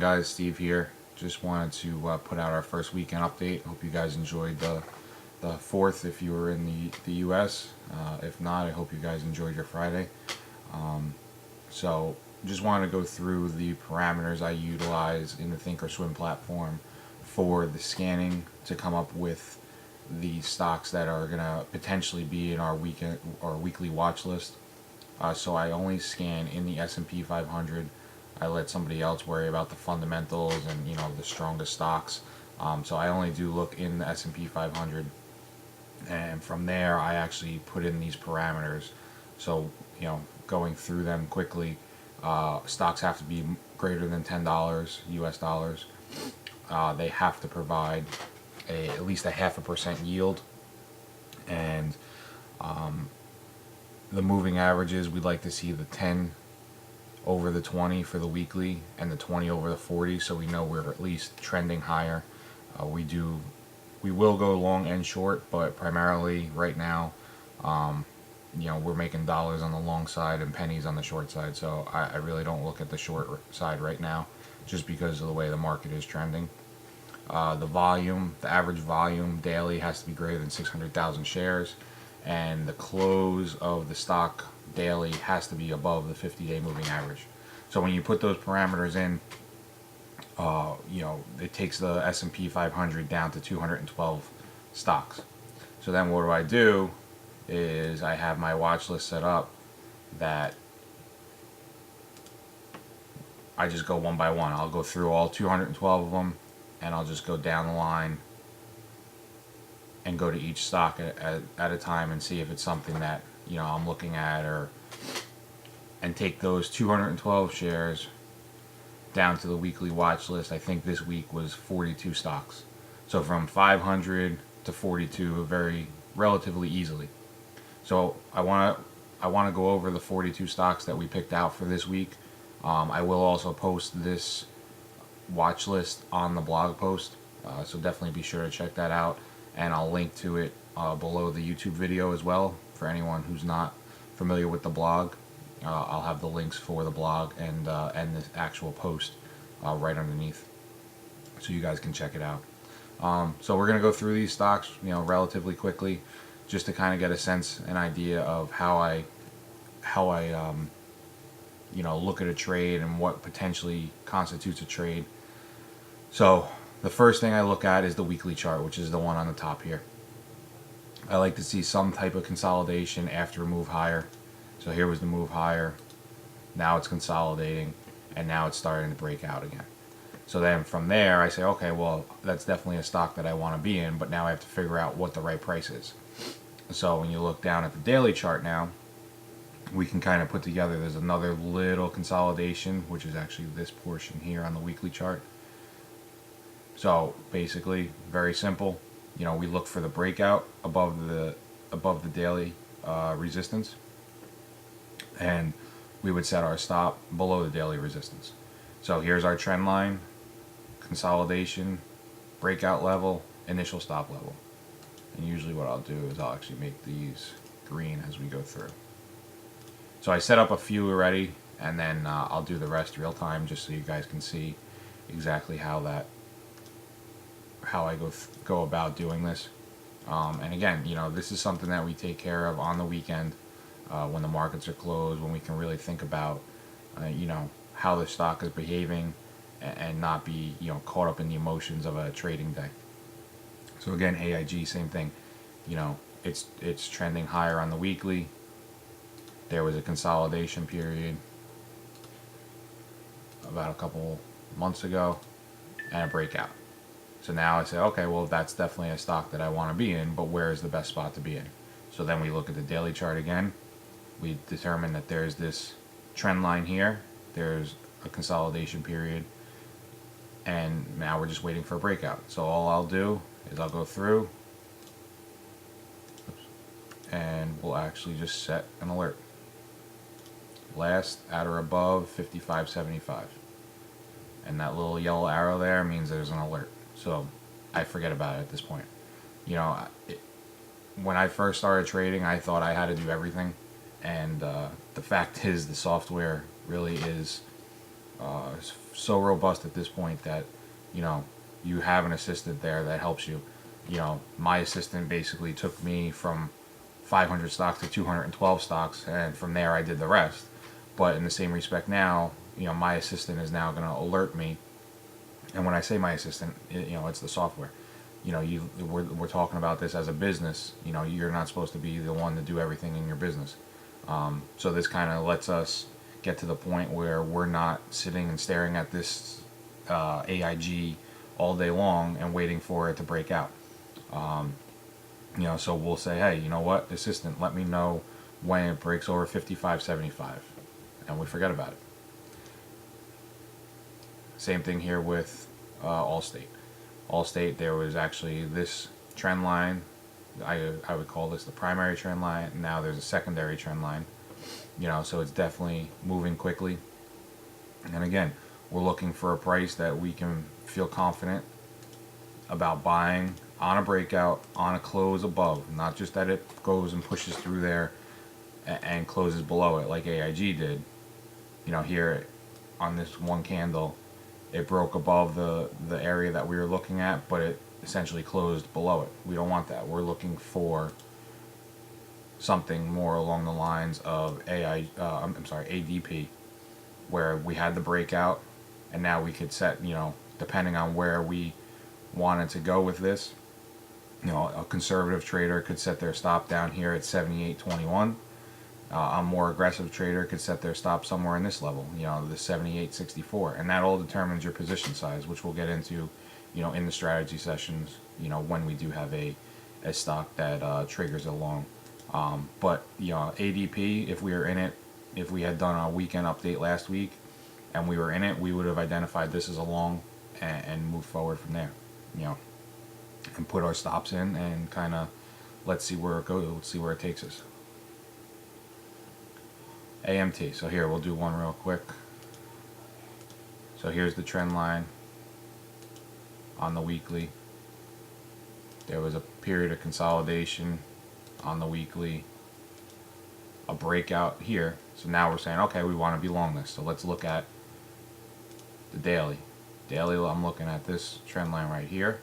guys, Steve here. Just wanted to put out our first weekend update. Hope you guys enjoyed the 4th if you were in the US. If not, I hope you guys enjoyed your Friday. So just wanted to go through the parameters I utilize in the Thinkorswim platform for the scanning to come up with the stocks that are going to potentially be in our weekend or weekly watch list. So I only scan in the S&P 500. I let somebody else worry about the fundamentals and the strongest stocks. So I only do look in the S&P 500, and from there I actually put in these parameters. So going through them quickly, stocks have to be greater than $10 US dollars. They have to provide at least a 0.5% yield, and the moving averages, we'd like to see the 10 over the 20 for the weekly and the 20 over the 40, so we know we're at least trending higher. We will go long and short, but primarily right now, we're making dollars on the long side and pennies on the short side. So I really don't look at the short side right now, just because of the way the market is trending. The average volume daily has to be greater than 600,000 shares, and the close of the stock daily has to be above the 50-day moving average. So when you put those parameters in, it takes the S&P 500 down to 212 stocks. So then what do is I have my watch list set up that I just go one by one. I'll go through all 212 of them, and I'll just go down the line and go to each stock at a time and see if it's something that I'm looking at, and take those 212 shares down to the weekly watch list. I think this week was 42 stocks. So from 500 to 42 relatively easily. So I want to go over the 42 stocks that we picked out for this week. I will also post this watch list on the blog post, so definitely be sure to check that out, and I'll link to it below the YouTube video as well for anyone who's not familiar with the blog. I'll have the links for the blog and the actual post right underneath, so you guys can check it out. So we're gonna go through these stocks, relatively quickly, just to kind of get a sense, an idea of how I look at a trade and what potentially constitutes a trade. So the first thing I look at is the weekly chart, which is the one on the top here. I like to see some type of consolidation after a move higher. So here was the move higher, now it's consolidating, and now it's starting to break out again. So then from there I say, okay, well, that's definitely a stock that I want to be in, but now I have to figure out what the right price is. So when you look down at the daily chart now, we can kind of put together, there's another little consolidation, which is actually this portion here on the weekly chart. So basically, very simple. We look for the breakout above the daily resistance, and we would set our stop below the daily resistance. So here's our trend line, consolidation, breakout level, initial stop level. And usually what I'll do is I'll actually make these green as we go through. So I set up a few already, and then I'll do the rest real time, just so you guys can see exactly how I go about doing this. And again, this is something that we take care of on the weekend, when the markets are closed, when we can really think about how the stock is behaving, and not be caught up in the emotions of a trading day. So again, AIG, same thing. It's trending higher on the weekly. There was a consolidation period about a couple months ago, and a breakout. So now I say, okay, well, that's definitely a stock that I want to be in, but where is the best spot to be in? So then we look at the daily chart again. We determine that there's this trend line here, there's a consolidation period, and now we're just waiting for a breakout. So all I'll do is I'll go through, and we'll actually just set an alert. Last at or above 55.75, and that little yellow arrow there means there's an alert. So I forget about it at this point. When I first started trading, I thought I had to do everything, and the fact is the software really is so robust at this point that, you know, you have an assistant there that helps you. You know, my assistant basically took me from 500 stocks to 212 stocks, and from there I did the rest. But in the same respect now, you know, my assistant is now going to alert me. And when I say my assistant, you know, it's the software. You know, we're talking about this as a business. You know, you're not supposed to be the one to do everything in your business. So this kind of lets us get to the point where we're not sitting and staring at this AIG all day long and waiting for it to break out. You know, so we'll say, hey, you know what, assistant, let me know when it breaks over 55.75, and we forget about it. Same thing here with Allstate. Allstate, there was actually this trend line. I would call this the primary trend line. Now there's a secondary trend line. You know, so it's definitely moving quickly. And again, we're looking for a price that we can feel confident about buying on a breakout, on a close above. Not just that it goes and pushes through there and closes below it like AIG did. You know, here on this one candle, it broke above the area that we were looking at, but it essentially closed below it. We don't want that. We're looking for something more along the lines of ADP, where we had the breakout, and now we could set, you know, depending on where we wanted to go with this, you know, a conservative trader could set their stop down here at 78.21. A more aggressive trader could set their stop somewhere in this level, you know, the 78.64, and that all determines your position size, which we'll get into, you know, in the strategy sessions, you know, when we do have a stock that triggers along. But you know, ADP, if we were in it, if we had done a weekend update last week and we were in it, we would have identified this as a long and moved forward from there, you know, and put our stops in and kind of let's see where it goes, let's see where it takes us. AMT. So here, we'll do one real quick. So here's the trend line on the weekly. There was a period of consolidation on the weekly, a breakout here. So now we're saying, okay, we want to be long this. So let's look at the daily. Daily, I'm looking at this trend line right here.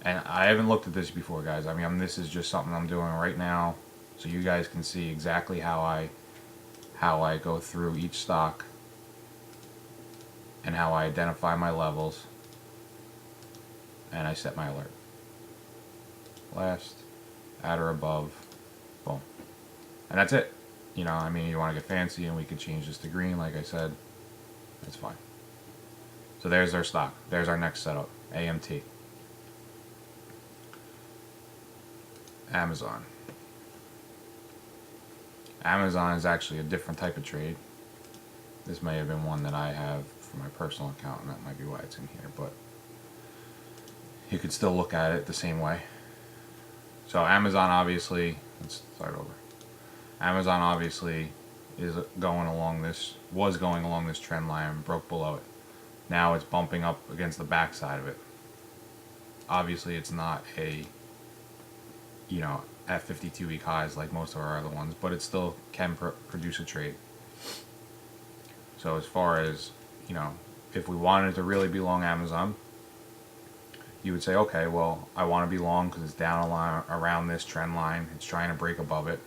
And I haven't looked at this before, guys. I mean, this is just something I'm doing right now, so you guys can see exactly how I go through each stock and how I identify my levels and I set my alert. Last, at or above, boom. And that's it. You know, I mean, you want to get fancy and we could change this to green, like I said, that's fine. So there's our stock. There's our next setup, AMT. Amazon. Amazon is actually a different type of trade. This may have been one that I have for my personal account, and that might be why it's in here, but you could still look at it the same way. So Amazon obviously, let's start over. Amazon obviously is going along this, was going along this trend line, broke below it. Now it's bumping up against the backside of it. Obviously it's not a, you know, at 52-week highs like most of our other ones, but it still can produce a trade. So as far as, you know, if we wanted to really be long Amazon, you would say, okay, well, I want to be long because it's down around this trend line. It's trying to break above it.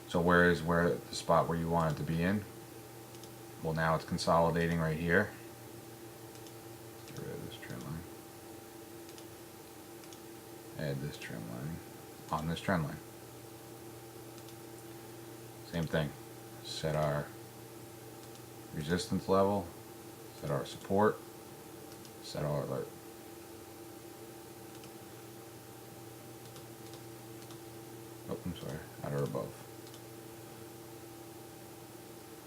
So where the spot where you want it to be in? Well, now it's consolidating right here. Let's get rid of this trend line. Add this trend line on this trend line. Same thing. Set our resistance level, set our support, set our alert. Oh, I'm sorry, at or above.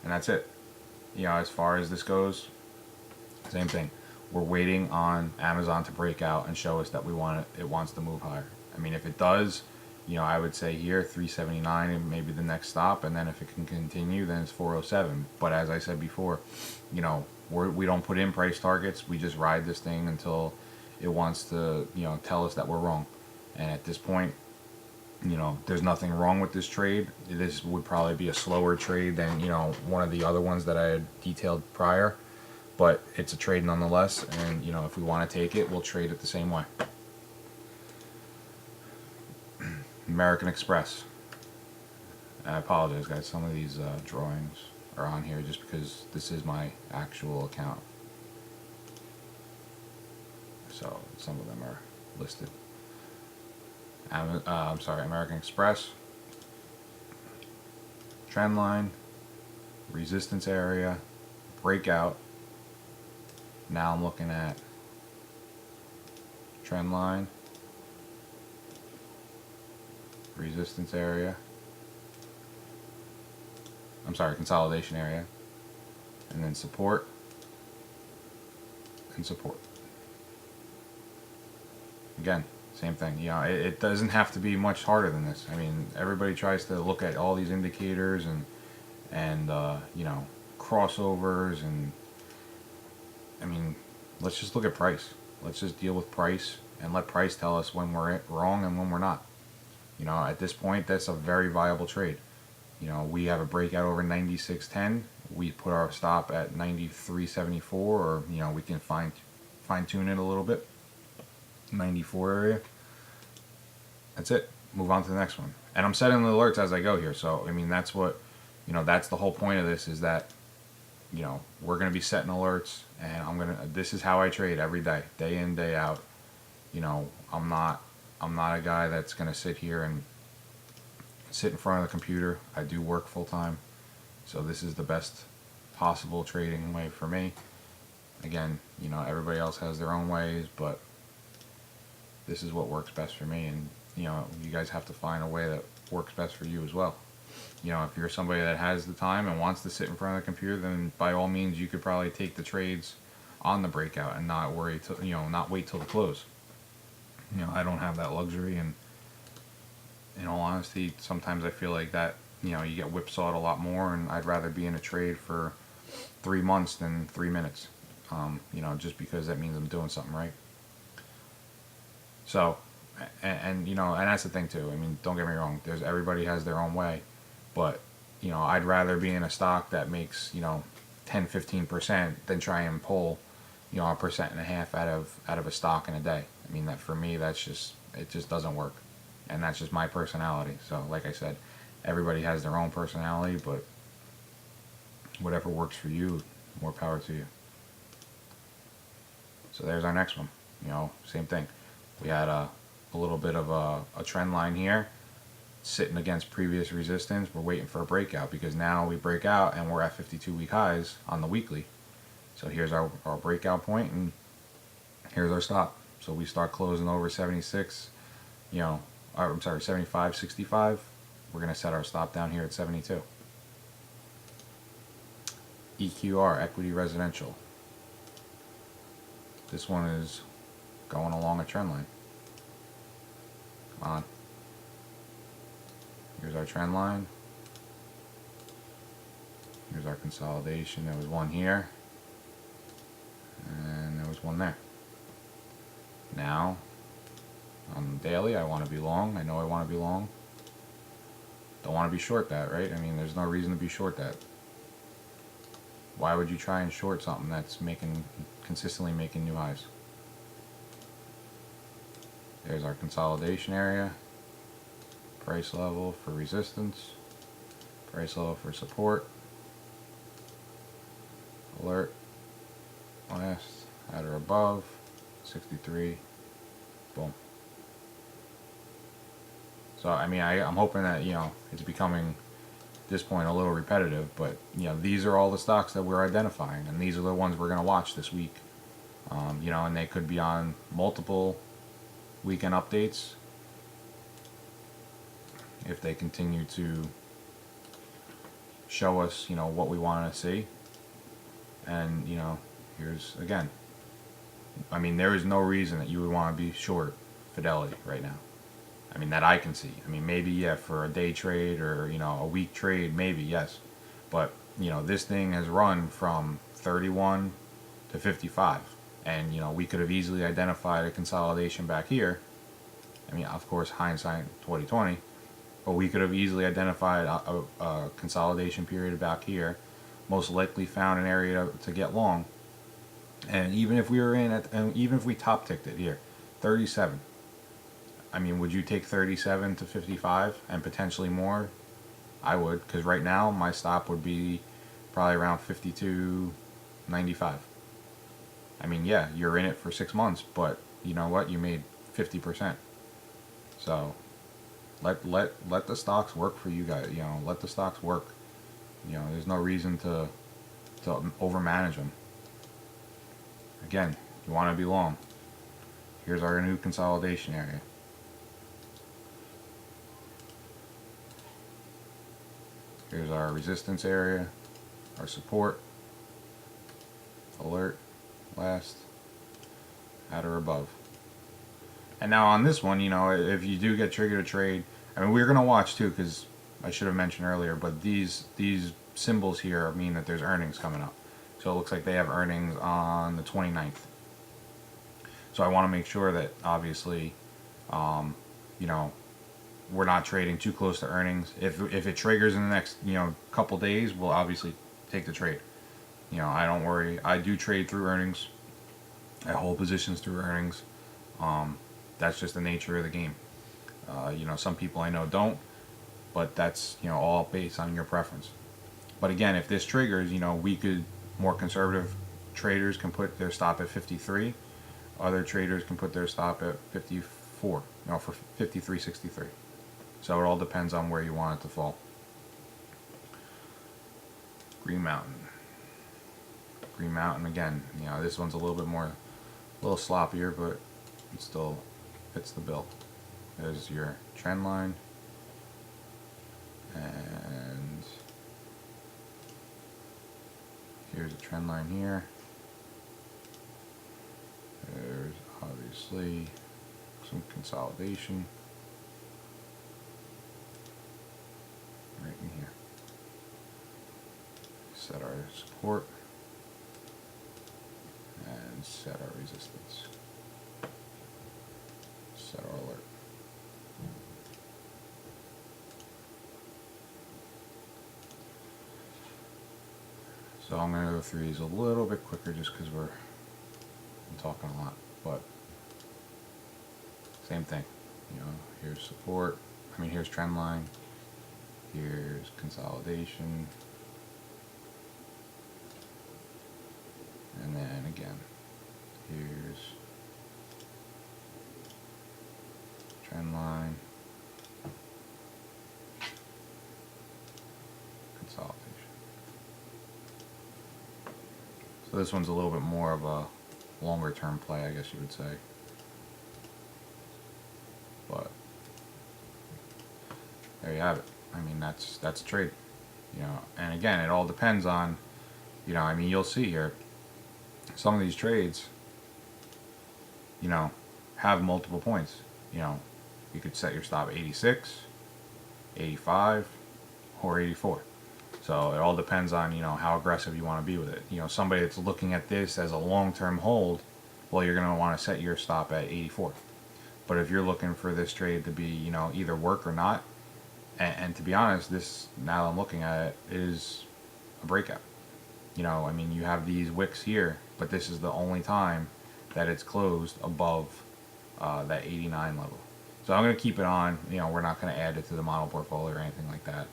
And that's it. You know, as far as this goes, same thing. We're waiting on Amazon to break out and show us that it wants to move higher. I mean, if it does, you know, I would say here 379 and maybe the next stop, and then if it can continue, then it's 407. But as I said before, you know, we don't put in price targets. We just ride this thing until it wants to, you know, tell us that we're wrong. And at this point, You know, there's nothing wrong with this trade. This would probably be a slower trade than, you know, one of the other ones that I had detailed prior, but it's a trade nonetheless, and, you know, if we want to take it, we'll trade it the same way. American Express. I apologize, guys. Some of these drawings are on here just because this is my actual account. So some of them are listed. I'm sorry, American Express. Trend line, resistance area, breakout. Now I'm looking at trend line, resistance area. I'm sorry, consolidation area, and then support and support. Again, same thing. You know, it doesn't have to be much harder than this. I mean, everybody tries to look at all these indicators and you know, crossovers, and I mean, let's just look at price. Let's just deal with price and let price tell us when we're wrong and when we're not. You know, at this point, that's a very viable trade. You know, we have a breakout over 96.10. We put our stop at 93.74, or, you know, we can fine tune it a little bit. 94 area. That's it. Move on to the next one. And I'm setting the alerts as I go here. So, I mean, that's what, you know, that's the whole point of this, is that, you know, we're going to be setting alerts, and this is how I trade every day, day in, day out. You know, I'm not a guy that's going to sit here and sit in front of the computer. I do work full time, so this is the best possible trading way for me. Again, you know, everybody else has their own ways, but this is what works best for me, and, you know, you guys have to find a way that works best for you as well. You know, if you're somebody that has the time and wants to sit in front of the computer, then by all means you could probably take the trades on the breakout and not worry till, you know, not wait till the close. You know, I don't have that luxury, and in all honesty, sometimes I feel like that, you know, you get whipsawed a lot more, and I'd rather be in a trade for 3 months than 3 minutes. You know, just because that means I'm doing something right. So, and you know, and that's the thing too. I mean, don't get me wrong. Everybody has their own way, but, you know, I'd rather be in a stock that makes, you know, 10-15% than try and pull, you know, 1.5% out of a stock in a day. I mean, that for me, it just doesn't work, and that's just my personality. So, like I said, everybody has their own personality, but whatever works for you, more power to you. So there's our next one. You know, same thing. We had a little bit of a trend line here, sitting against previous resistance. We're waiting for a breakout, because now we break out and we're at 52-week highs on the weekly. So here's our breakout point, and here's our stop. So we start closing over 76, you know, I'm sorry, 75.65. We're going to set our stop down here at 72. EQR, Equity Residential. This one is going along a trend line. Come on. Here's our trend line. Here's our consolidation. There was one here, and there was one there. Now, on the daily, I want to be long. I know I want to be long. Don't want to be short that, right? I mean, there's no reason to be short that. Why would you try and short something that's consistently making new highs? There's our consolidation area. Price level for resistance. Price level for support. Alert. Last. At or above. 63. Boom. So, I mean, I'm hoping that, you know, it's becoming, at this point, a little repetitive, but, you know, these are all the stocks that we're identifying, and these are the ones we're going to watch this week. You know, and they could be on multiple weekend updates if they continue to show us, you know, what we want to see. And, you know, here's, again, I mean, there is no reason that you would want to be short Fidelity right now. I mean, that I can see. I mean, maybe, yeah, for a day trade or, you know, a week trade, maybe, yes. But, you know, this thing has run from 31 to 55. And, you know, we could have easily identified a consolidation back here. I mean, of course, hindsight 2020, but we could have easily identified a consolidation period back here, most likely found an area to get long, and even if we were in at, and even if we top ticked it here, 37. I mean, would you take 37 to 55 and potentially more? I would, because right now my stop would be probably around 52.95. I mean, yeah, you're in it for 6 months, but you know what? You made 50%. So let the stocks work for you guys. You know, let the stocks work. You know, there's no reason to overmanage them. Again, you want to be long. Here's our new consolidation area. Here's our resistance area, our support, alert, last, at or above. And now on this one, you know, if you do get triggered to trade, I mean, we're going to watch too, because I should have mentioned earlier, but these symbols here mean that there's earnings coming up. So it looks like they have earnings on the 29th. So I want to make sure that obviously, you know, we're not trading too close to earnings. If it triggers in the next, you know, couple days, we'll obviously take the trade. You know, I don't worry. I do trade through earnings. I hold positions through earnings. That's just the nature of the game. You know, some people I know don't, but that's, you know, all based on your preference. But again, if this triggers, you know, more conservative traders can put their stop at 53. Other traders can put their stop at 54, you know, for 53.63. So it all depends on where you want it to fall. Green Mountain. Green Mountain again, you know, this one's a little sloppier, but it still fits the bill. There's your trend line, and here's a trend line here. There's obviously some consolidation right in here. Set our support and set our resistance. Set our alert. So I'm going to go through these a little bit quicker just because I'm talking a lot, but same thing. You know, here's support. I mean, here's trend line. Here's consolidation. And then again, here's trend line, consolidation. So this one's a little bit more of a longer term play, I guess you would say. But there you have it. I mean, that's a trade. You know, and again, it all depends on, you know, I mean, you'll see here, some of these trades, you know, have multiple points. You know, you could set your stop at 86, 85, or 84. So it all depends on, you know, how aggressive you want to be with it. You know, somebody that's looking at this as a long-term hold, well, you're going to want to set your stop at 84. But if you're looking for this trade to be, you know, either work or not, and to be honest, this, now that I'm looking at it, is a breakout. You know, I mean, you have these wicks here, but this is the only time that it's closed above that 89 level. So I'm going to keep it on. You know, we're not going to add it to the model portfolio or anything like that,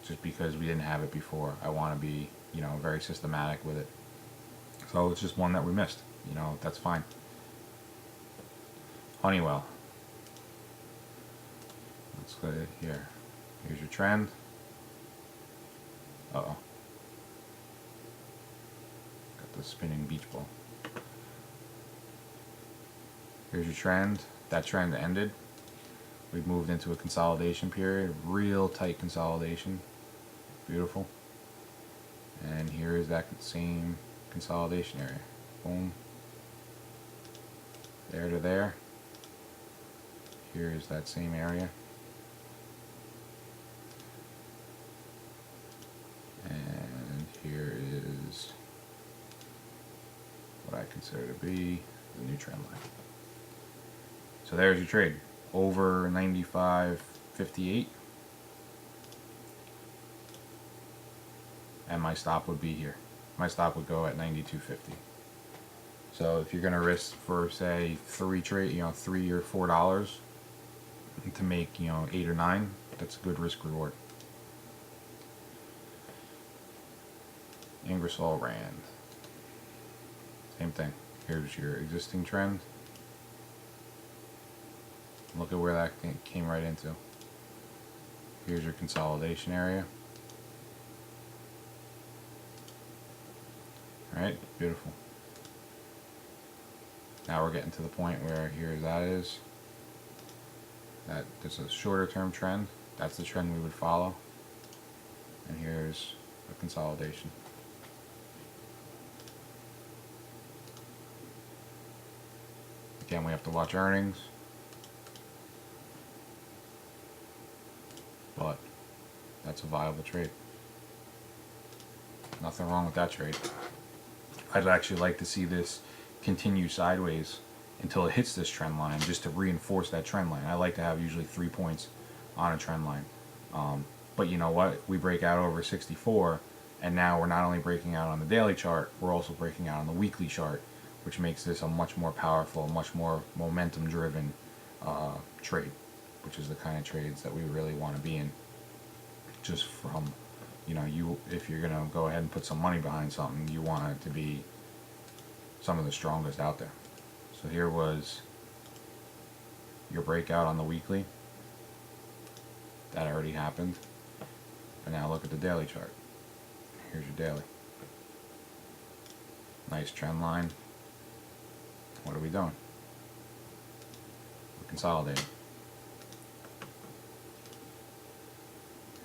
just because we didn't have it before. I want to be, you know, very systematic with it. So it's just one that we missed. You know, that's fine. Honeywell. Let's go here. Here's your trend. Uh-oh. Got the spinning beach ball. Here's your trend. That trend ended. We've moved into a consolidation period. Real tight consolidation. Beautiful. And here is that same consolidation area. Boom. There to there. Here is that same area. And here is what I consider to be the new trend line. So there's your trade. over 95.58, and my stop would be here. My stop would go at 92.50. So if you're gonna risk for say $3 or $4 to make 8 or 9, that's a good risk reward. Ingersoll Rand, same thing. Here's your existing trend. Look at where that came right into. Here's your consolidation area. Alright, beautiful. Now we're getting to the point where here that is. That's a shorter term trend. That's the trend we would follow. And here's a consolidation. Again, we have to watch earnings. But that's a viable trade. Nothing wrong with that trade. I'd actually like to see this continue sideways until it hits this trend line, just to reinforce that trend line. I like to have usually 3 points on a trend line. But you know what? We break out over 64, and now we're not only breaking out on the daily chart, we're also breaking out on the weekly chart, which makes this a much more powerful, much more momentum-driven trade, which is the kind of trades that we really want to be in. Just from, if you're gonna go ahead and put some money behind something, you want it to be some of the strongest out there. So here was your breakout on the weekly. That already happened. But now look at the daily chart. Here's your daily. Nice trend line. What are we doing? We're consolidating.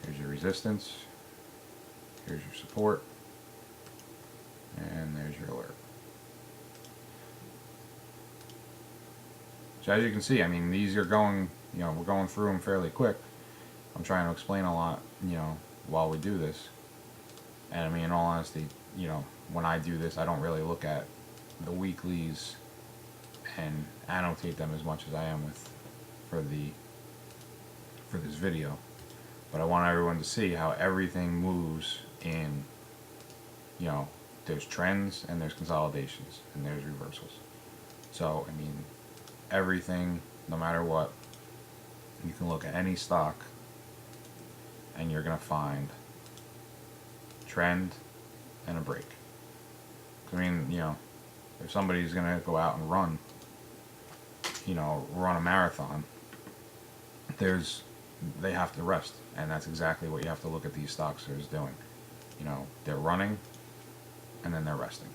Here's your resistance. Here's your support. And there's your alert. So as you can see, I mean, these are going, we're going through them fairly quick. I'm trying to explain a lot, while we do this. And I mean, in all honesty, when I do this, I don't really look at the weeklies and annotate them as much as I am for this video. But I want everyone to see how everything moves in, there's trends and there's consolidations and there's reversals. So, I mean, everything, no matter what, you can look at any stock and you're going to find trend and a break. I mean, if somebody's going to go out and run a marathon, they have to rest, and that's exactly what you have to look at these stocks as doing. They're running and then they're resting.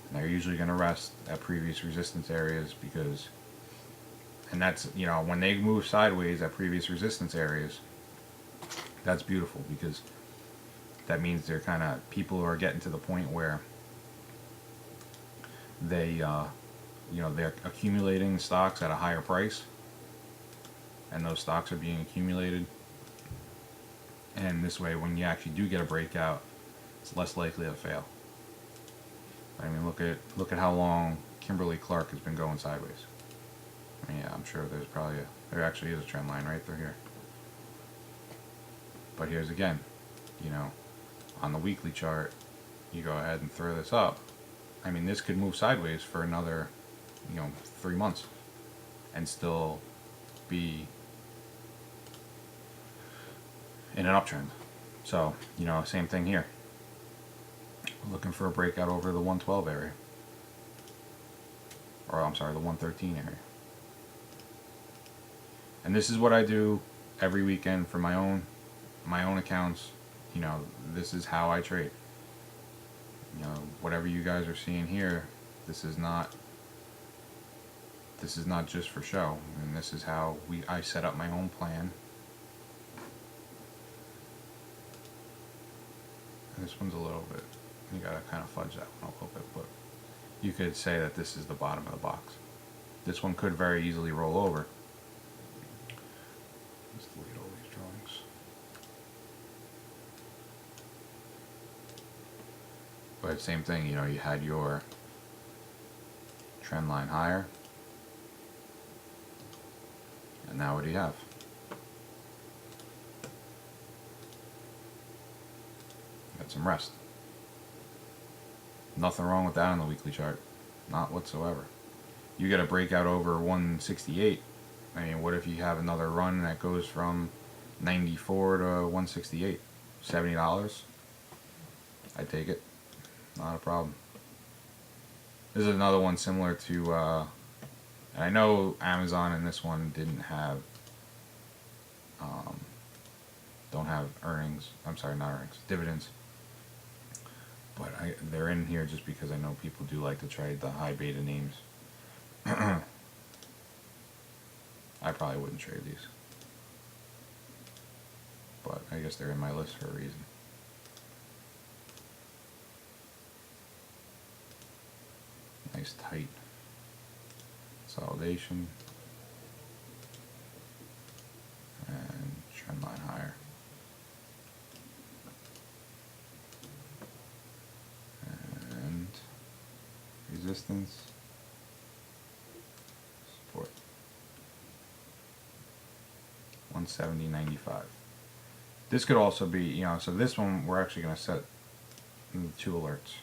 And they're usually going to rest at previous resistance areas and that's, when they move sideways at previous resistance areas, that's beautiful, because that means they're people are getting to the point where they're accumulating stocks at a higher price, and those stocks are being accumulated, and this way when you actually do get a breakout, it's less likely to fail. I mean, look at how long Kimberly-Clark has been going sideways. I mean, yeah, I'm sure there actually is a trend line right through here. But here's again, on the weekly chart, you go ahead and throw this up. I mean, this could move sideways for another, 3 months and still be in an uptrend. So, same thing here. We're looking for a breakout over the 112 area. Or, I'm sorry, the 113 area. And this is what I do every weekend for my own accounts. This is how I trade. Whatever you guys are seeing here, this is not just for show. And this is how I set up my own plan. And this one's a little bit, you gotta kind of fudge that one a little bit, but you could say that this is the bottom of the box. This one could very easily roll over. Let's delete all these drawings. But same thing, you had your trend line higher, And now what do you have? Got some rest. Nothing wrong with that on the weekly chart. Not whatsoever. You get a breakout over 168. I mean, what if you have another run that goes from 94 to 168? $70? I'd take it. Not a problem. This is another one similar to, and I know Amazon and this one didn't have, don't have earnings. I'm sorry, not earnings, dividends. But they're in here just because I know people do like to trade the high beta names. I probably wouldn't trade these. But I guess they're in my list for a reason. Nice tight consolidation. And trend line higher. And resistance. Support. 170.95. This could also be, you know, so this one we're actually going to set 2 alerts.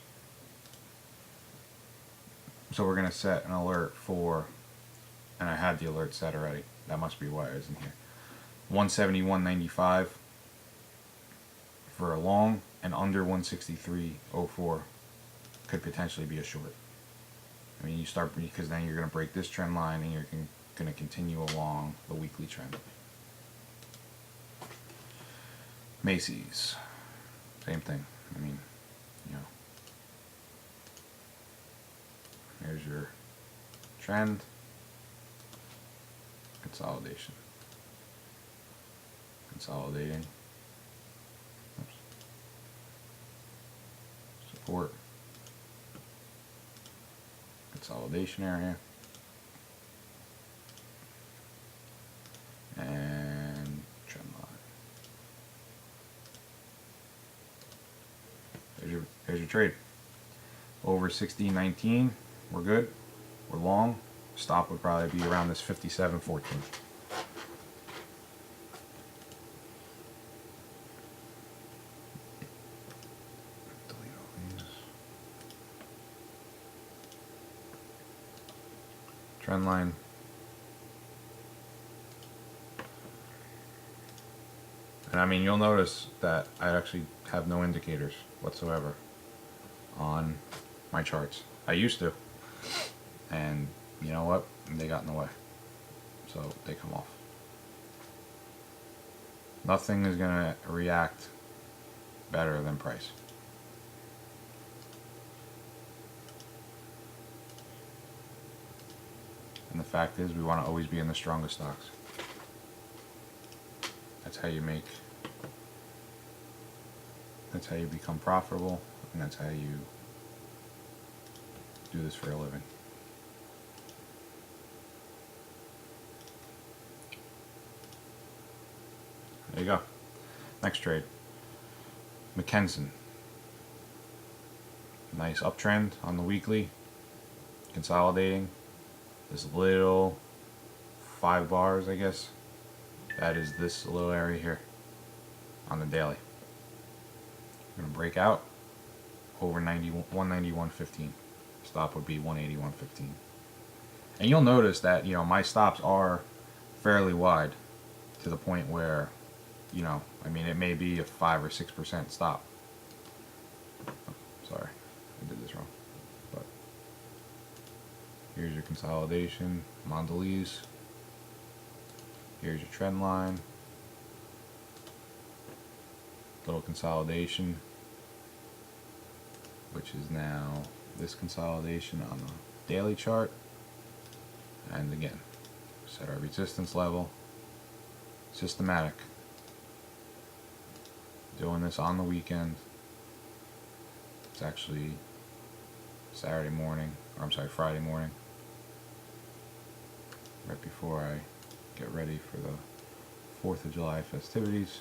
So we're going to set an alert for, and I had the alert set already. That must be why it was in here. 171.95 for a long, and under 163.04 could potentially be a short. I mean, you start, because then you're going to break this trend line and you're going to continue along the weekly trend. Macy's, same thing. I mean, you know, here's your trend, consolidation, consolidating, oops, support, consolidation area, and trend line. There's your trade. Over 16.19, we're good. We're long. Stop would probably be around this 57.14. Delete all these. Trend line. And I mean, you'll notice that I actually have no indicators whatsoever on my charts. I used to. And you know what? They got in the way. So they come off. Nothing is going to react better than price. And the fact is, we want to always be in the strongest stocks. That's how you make, that's how you become profitable, and that's how you do this for a living. There you go. Next trade. McKenzie. Nice uptrend on the weekly. Consolidating. This little 5 bars, I guess. That is this little area here on the daily. We're going to break out over 191.15. Stop would be 181.15. And you'll notice that, you know, my stops are fairly wide to the point where, you know, I mean, it may be a 5 or 6% stop. Oh, sorry, I did this wrong. But here's your consolidation, Mondelez. Here's your trend line. Little consolidation, which is now this consolidation on the daily chart. And again, set our resistance level. Systematic. Doing this on the weekend. It's actually Saturday morning, or I'm sorry, Friday morning. Right before I get ready for the 4th of July festivities.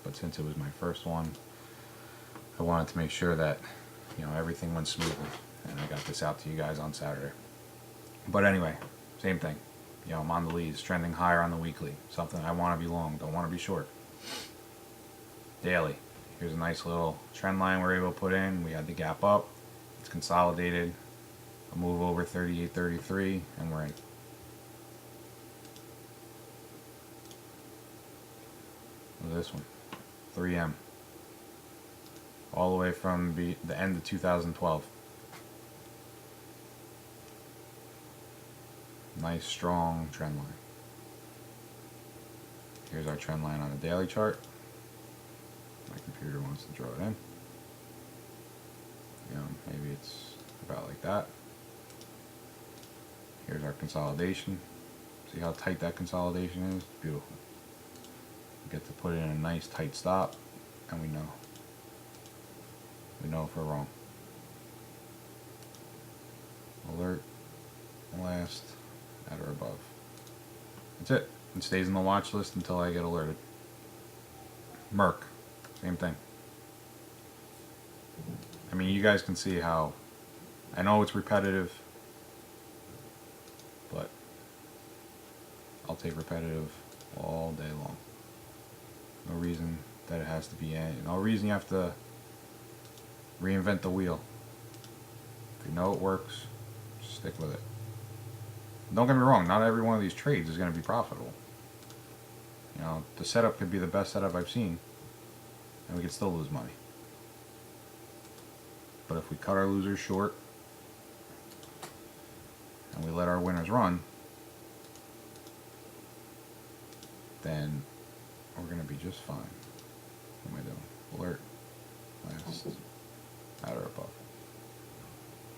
But since it was my first one, I wanted to make sure that, you know, everything went smoothly. And I got this out to you guys on Saturday. But anyway, Same thing. You know, Mondelez trending higher on the weekly. Something I want to be long, don't want to be short. Daily. Here's a nice little trend line we're able to put in. We had the gap up. It's consolidated. A move over 38.33, and we're in. Look at this one. 3M. All the way from the end of 2012. Nice strong trend line. Here's our trend line on the daily chart. My computer wants to draw it in. You know, maybe it's about like that. Here's our consolidation. See how tight that consolidation is? Beautiful. We get to put in a nice tight stop, and we know. We know if we're wrong. Alert, last, at or above. That's it. It stays in the watch list until I get alerted. Merck, same thing. I mean, you guys can see how, I know it's repetitive, but I'll take repetitive all day long. No reason that it has to be in. No reason you have to reinvent the wheel. If you know it works, just stick with it. Don't get me wrong, not every one of these trades is going to be profitable. You know, the setup could be the best setup I've seen, and we could still lose money. But if we cut our losers short, and we let our winners run, then we're going to be just fine. What am I doing? Alert. Last. At or above.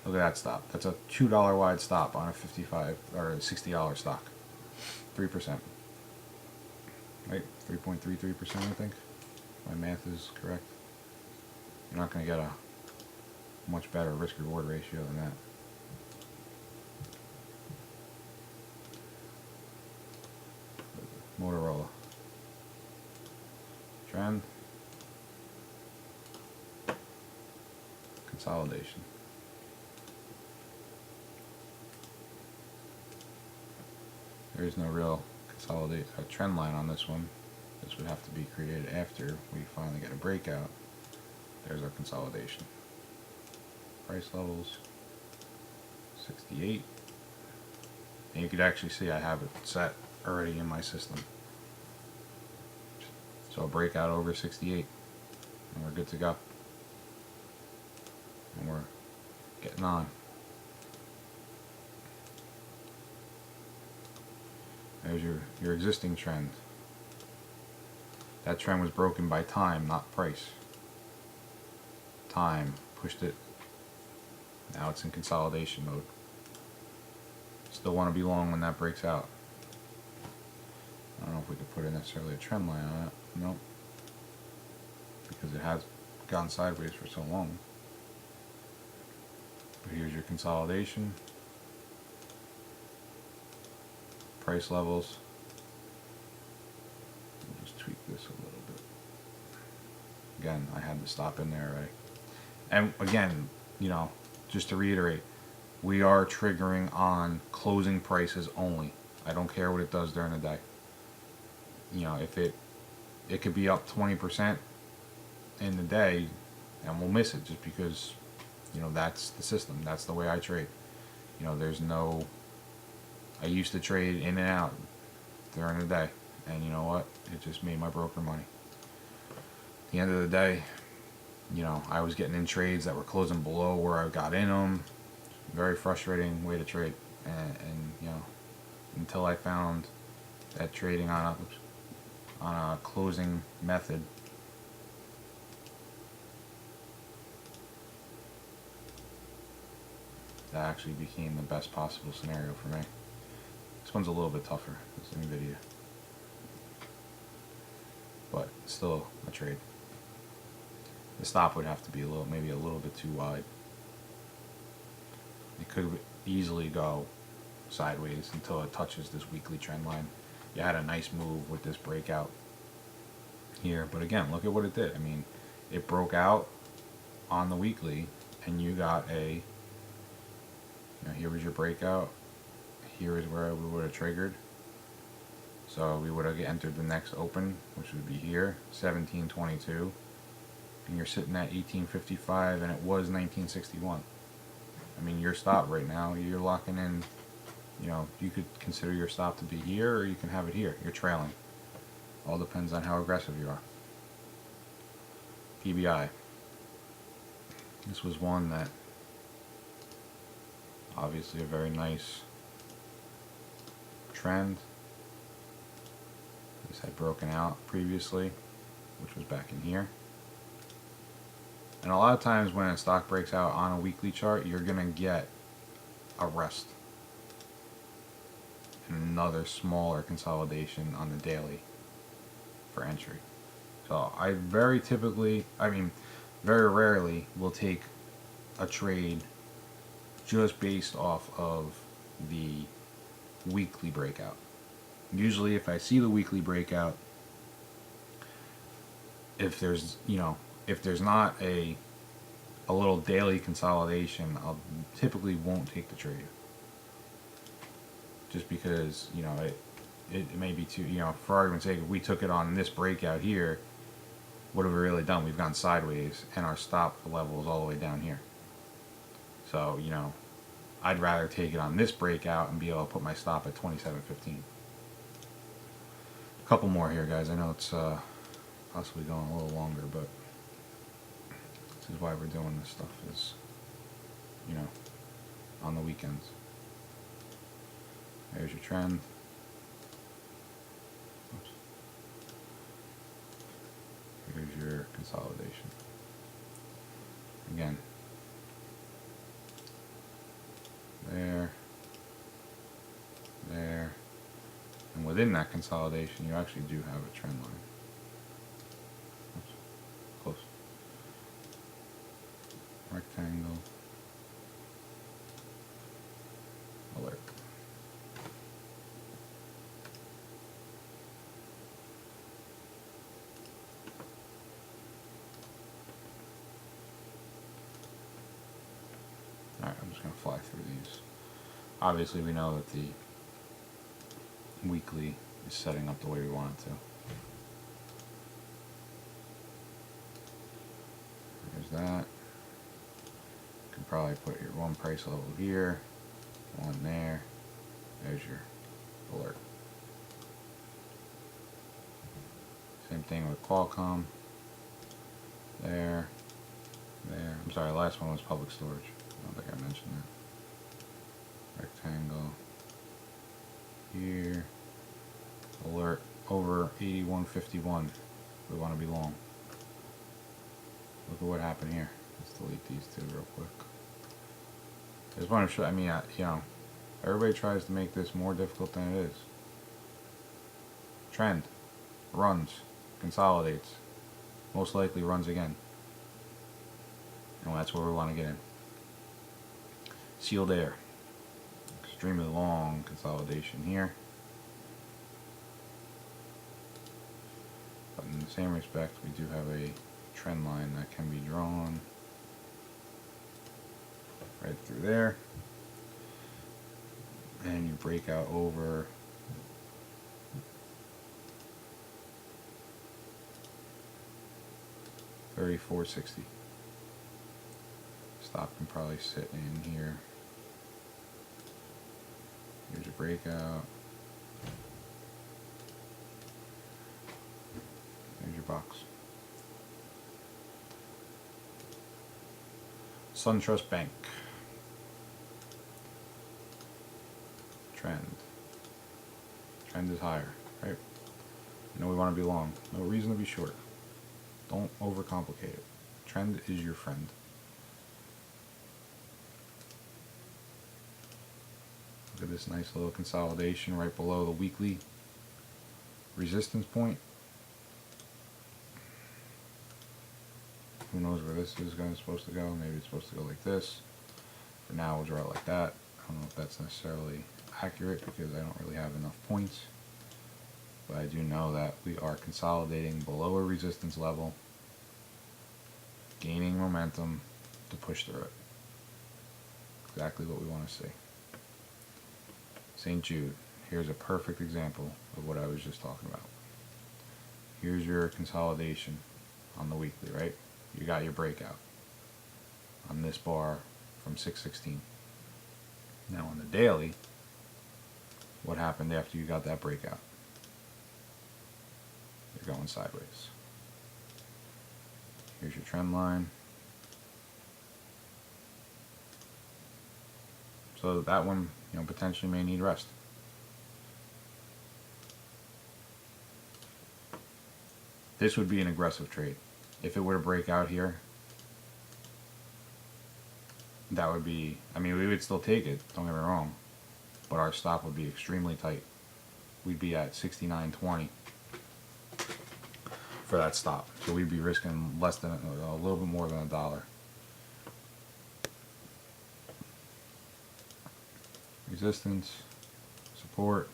Look at that stop. That's a $2 wide stop on a $55 or $60 stock. 3%. Right? 3.33%, I think. My math is correct. You're not going to get a much better risk-reward ratio than that. Motorola. Trend. Consolidation. There is no real trend line on this one. This would have to be created after we finally get a breakout. There's our consolidation. Price levels 68. And you could actually see I have it set already in my system. So a breakout over 68 and we're good to go. And we're getting on. There's your existing trend. That trend was broken by time, not price. Time pushed it. Now it's in consolidation mode. Still want to be long when that breaks out. I don't know if we could put in necessarily a trend line on it. Nope. Because it has gone sideways for so long. But here's your consolidation. Price levels. I'll just tweak this a little bit. Again, I had to stop in there already. And again, you know, just to reiterate, we are triggering on closing prices only. I don't care what it does during the day. You know, if it could be up 20% in the day, and we'll miss it just because, you know, that's the system. That's the way I trade. You know, there's no. I used to trade in and out during the day, and you know what? It just made my broker money. At the end of the day, you know, I was getting in trades that were closing below where I got in them. Very frustrating way to trade, and you know, until I found that trading on a closing method that actually became the best possible scenario for me. This one's a little bit tougher, this NVIDIA, but still a trade. The stop would have to be maybe a little bit too wide. It could easily go sideways until it touches this weekly trend line. You had a nice move with this breakout here, but again, look at what it did. I mean, it broke out on the weekly, and you got a, you know, here was your breakout, here is where we would have triggered. So we would have entered the next open, which would be here, 1722. And you're sitting at 1855, and it was 1961. I mean, your stop right now, you're locking in, you know, you could consider your stop to be here, or you can have it here. You're trailing. All depends on how aggressive you are. PBI. This was one that, obviously a very nice trend. This had broken out previously, which was back in here. And a lot of times when a stock breaks out on a weekly chart, you're going to get a rest. And another smaller consolidation on the daily for entry. So I very rarely will take a trade just based off of the weekly breakout. Usually if I see the weekly breakout, if there's not a little daily consolidation, I'll typically won't take the trade. Just because, you know, it may be too, you know, for argument's sake, if we took it on this breakout here, what have we really done? We've gone sideways and our stop level is all the way down here. So, you know, I'd rather take it on this breakout and be able to put my stop at 27.15. A couple more here, guys. I know it's possibly going a little longer, but this is why we're doing this stuff, is, you know, on the weekends. There's your trend. Oops. Here's your consolidation. Again. There. There. And within that consolidation, you actually do have a trend line. Oops. Close. Rectangle. Alert. Alright, I'm just going to fly through these. Obviously, we know that the weekly is setting up the way we want it to. There's that. You can probably put your one price level here, one there. There's your alert. Same thing with Qualcomm. There. There. I'm sorry, last one was public storage. I don't think I mentioned that. Rectangle. Here. Alert over 81.51. We want to be long. Look at what happened here. Let's delete these two real quick. I just want to show, I mean, you know, everybody tries to make this more difficult than it is. Trend. Runs. Consolidates. Most likely runs again. And that's where we want to get in. Sealed air. Extremely long consolidation here. But in the same respect, we do have a trend line that can be drawn right through there. And you break out over $34.60. Stop can probably sit in here. Here's your breakout. There's your box. SunTrust Bank. Trend. Trend is higher, right? You know we want to be long. No reason to be short. Don't overcomplicate it. Trend is your friend. Look at this nice little consolidation right below the weekly resistance point. Who knows where this is supposed to go? Maybe it's supposed to go like this. For now, we'll draw it like that. I don't know if that's necessarily accurate because I don't really have enough points. But I do know that we are consolidating below a resistance level, gaining momentum to push through it. Exactly what we want to see. St. Jude. Here's a perfect example of what I was just talking about. Here's your consolidation on the weekly, right? You got your breakout on this bar from 616. Now on the daily, what happened after you got that breakout? You're going sideways. Here's your trend line. So that one, potentially may need rest. This would be an aggressive trade. If it were to break out here, that would be, we would still take it, don't get me wrong, but our stop would be extremely tight. We'd be at 69.20 for that stop. So we'd be risking less than, a little bit more than $1. Resistance, support,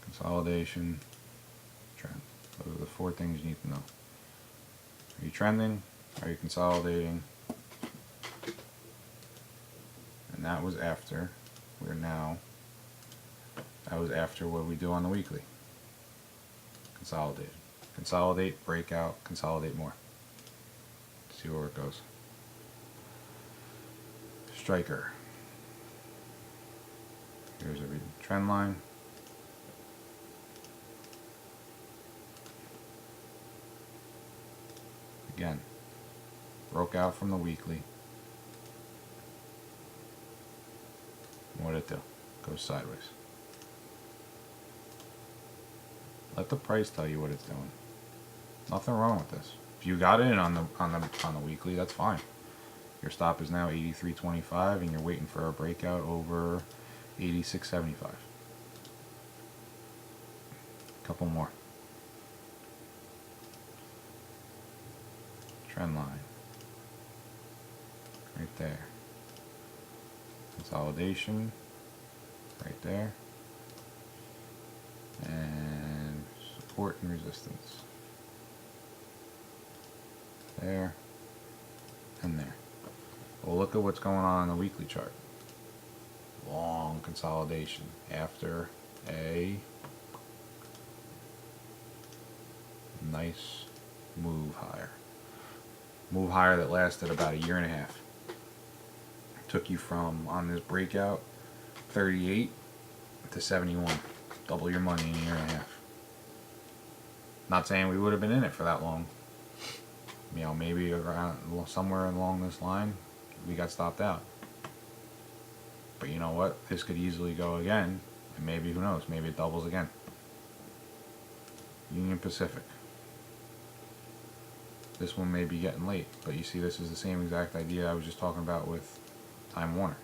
consolidation, trend. Those are the 4 things you need to know. Are you trending? Are you consolidating? And that was after, that was after what we do on the weekly. Consolidate. Consolidate, breakout, consolidate more. See where it goes. Striker. Here's a trend line. Again, broke out from the weekly. What did it do? Goes sideways. Let the price tell you what it's doing. Nothing wrong with this. If you got in on the weekly, that's fine. Your stop is now 83.25, and you're waiting for a breakout over 86.75. Couple more. Trend line. Right there. Consolidation. Right there. And support and resistance. There. And there. Well, look at what's going on the weekly chart. Long consolidation after a nice move higher. Move higher that lasted about 1.5 years. Took you from, on this breakout, 38 to 71. Double your money in 1.5 years. Not saying we would have been in it for that long. Maybe around somewhere along this line, we got stopped out. But you know what? This could easily go again, and maybe, who knows, maybe it doubles again. Union Pacific. This one may be getting late, but you see this is the same exact idea I was just talking about with Time Warner.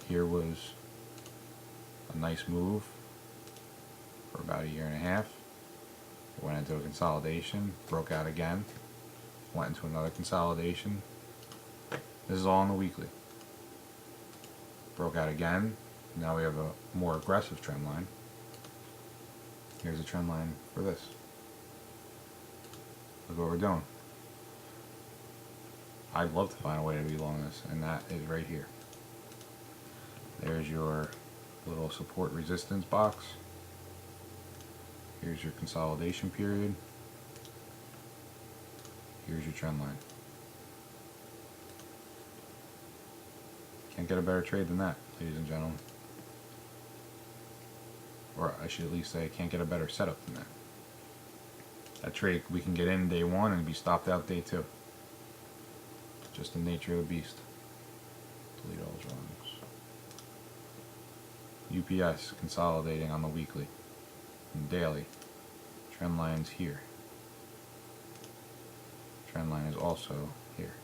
Here was a nice move for about 1.5 years. It went into a consolidation, broke out again, went into another consolidation. This is all on the weekly. Broke out again. Now we have a more aggressive trend line. Here's a trend line for this. Look what we're doing. I'd love to find a way to be long this, and that is right here. There's your little support resistance box. Here's your consolidation period. Here's your trend line. Can't get a better trade than that, ladies and gentlemen. Or I should at least say, can't get a better setup than that. That trade we can get in day 1 and be stopped out day 2. Just the nature of the beast. Delete all drawings. UPS consolidating on the weekly and daily. Trend line's here. Trend line is also here.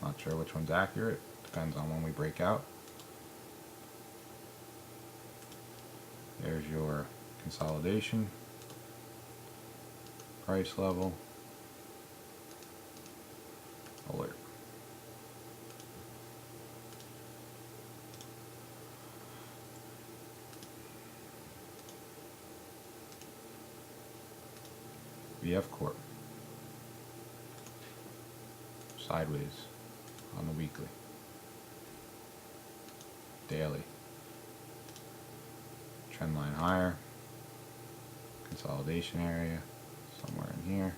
Not sure which one's accurate. Depends on when we break out. There's your consolidation. Price level. Alert. VF Corp. Sideways. on the weekly. Daily. Trend line higher. Consolidation area somewhere in here.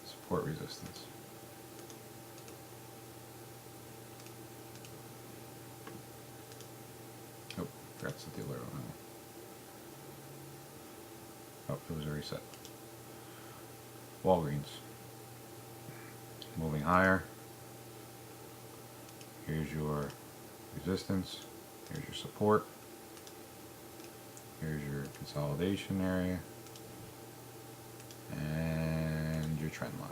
Support resistance. Oh, forgot to set the alert on that one. Oh, it was a reset. Walgreens. Moving higher. Here's your resistance. Here's your support. Here's your consolidation area. And your trend line.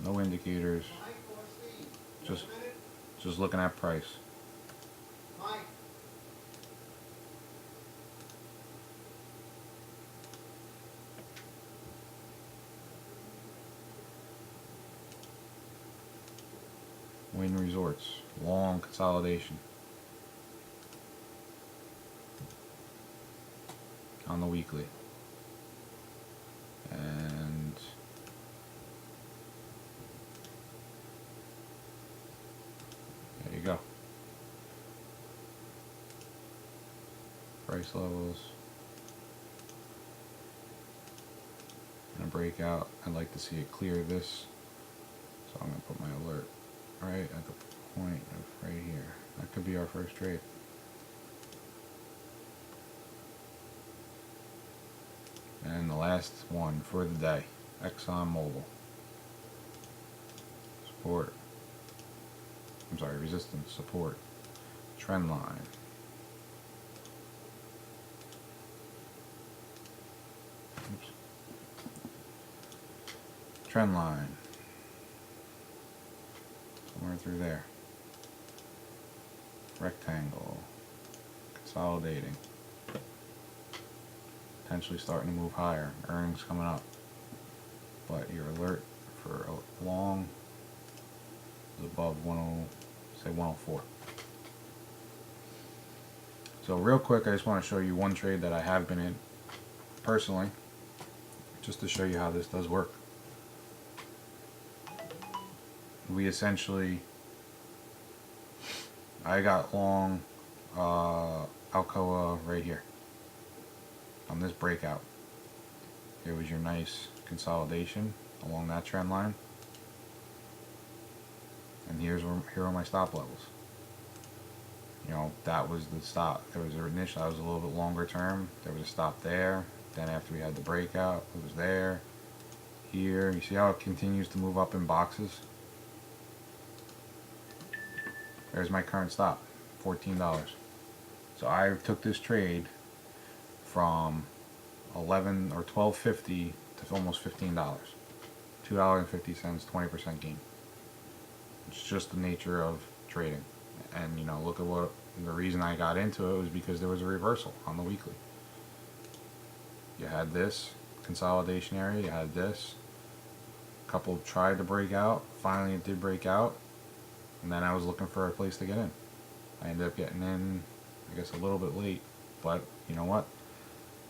No indicators. Just looking at price. Wynn Resorts, long consolidation on the weekly. And there you go. Price levels. And a breakout. I'd like to see it clear this. So I'm going to put my alert right at the point of right here. That could be our first trade. And the last one for the day, ExxonMobil. Support. I'm sorry, resistance, support, trend line. Oops. Trend line. Somewhere through there. Rectangle. Consolidating. Potentially starting to move higher. Earnings coming up. But your alert for a long is above 104. So real quick, I just want to show you one trade that I have been in personally, just to show you how this does work. We essentially, I got long Alcoa right here on this breakout. Here was your nice consolidation along that trend line, and here are my stop levels. You know, that was the stop. There was an initial, that was a little bit longer term. There was a stop there. Then after we had the breakout, it was there, here. You see how it continues to move up in boxes? There's my current stop, $14. So I took this trade from 11 or 12.50 to almost $15. $2.50, 20% gain. It's just the nature of trading. And you know, look at what the reason I got into it was because there was a reversal on the weekly. You had this consolidation area, you had this. A couple tried to break out, finally it did break out, and then I was looking for a place to get in. I ended up getting in, I guess a little bit late, but you know what?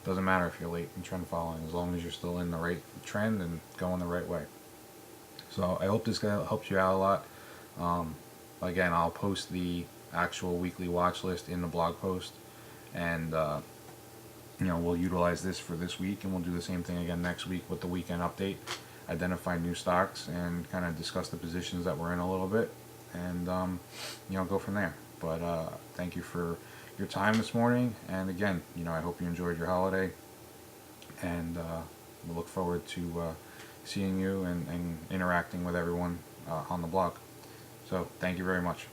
Doesn't matter if you're late in trend following, as long as you're still in the right trend and going the right way. So I hope this helps you out a lot. Again, I'll post the actual weekly watch list in the blog post, and you know, we'll utilize this for this week, and we'll do the same thing again next week with the weekend update, identify new stocks, and kind of discuss the positions that we're in a little bit, and you know, go from there. But thank you for your time this morning, and again, you know, I hope you enjoyed your holiday, and we look forward to seeing you and interacting with everyone on the blog. So thank you very much.